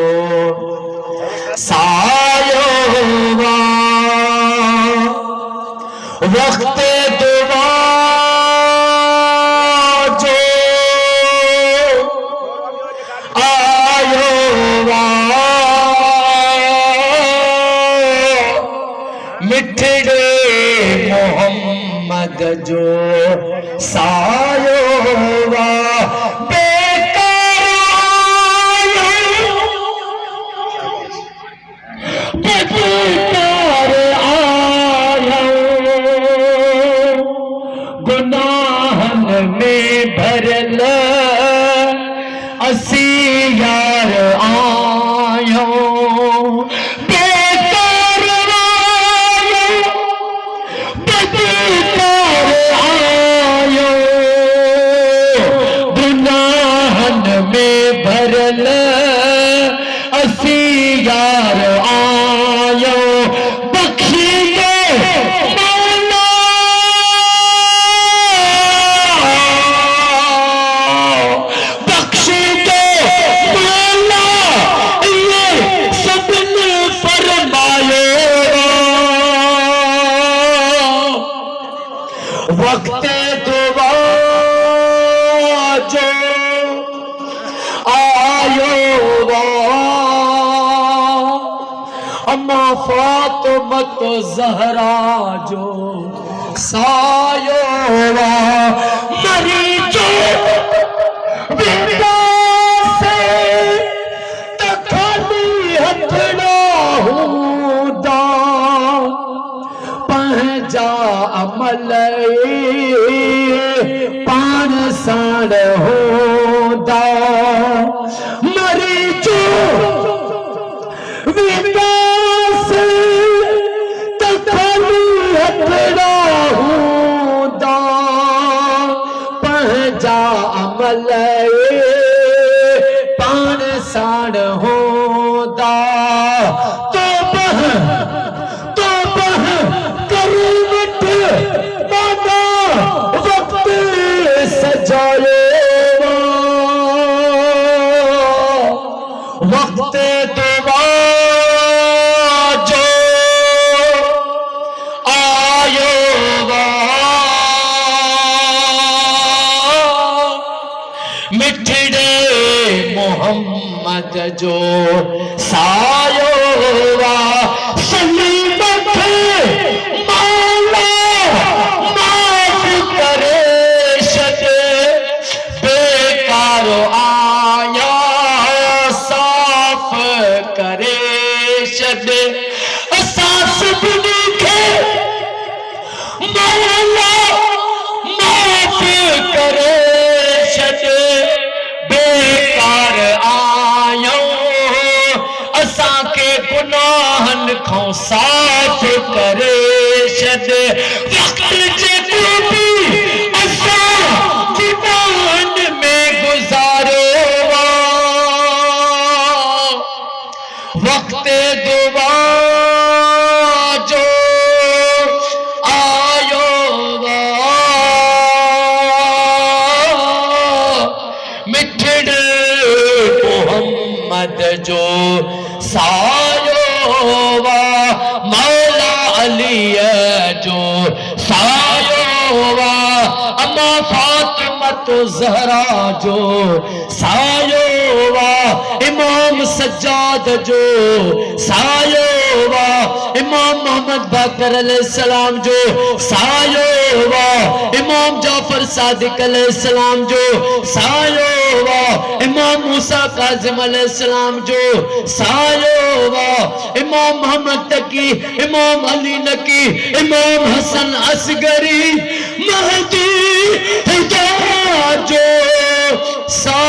जो सायो वा वक्त दुआ जो आयो वा मिठड़े मोहम्मद जो सायो वा गुनाहन में भरल असी यार आयो बेकार आयो बेकार आयो गुनाहन में भरल असी यार आयो वक्त दुआ जो आयो वा अम्मा फातिमत ज़हरा जो सायो वा मरी जो विदा से तखाली हथड़ा हुदा पहजा अमल पान साण होदा मरी जो विदास तखाली हथड़ा होदा पहजा अमल पान साण होदा तो वक्त दुआ जो आयो वा मिठड़े मोहम्मद जो सायो वा साफ करे छद वक्त जे भी असा जीवन में गुजारो वक्त दुआ जो आयो वा मिठड़े मोहम्मद जो सायो वा मौला अली जो सायो वा अम्मा फातिमत ज़हरा जो सायो वा इमाम सज्जाद जो सायो वा इमाम मोहम्मद बाकर अलैहिस्सलाम जो सायो वा इमाम जाफर सादिक अलैहिस्सलाम जो सायो वा इमाम मूसा काज़िम अलैहिस्सलाम जो सायो वा इमाम मोहम्मद तकी इमाम अली नकी इमाम हसन असगरी महदी जो सा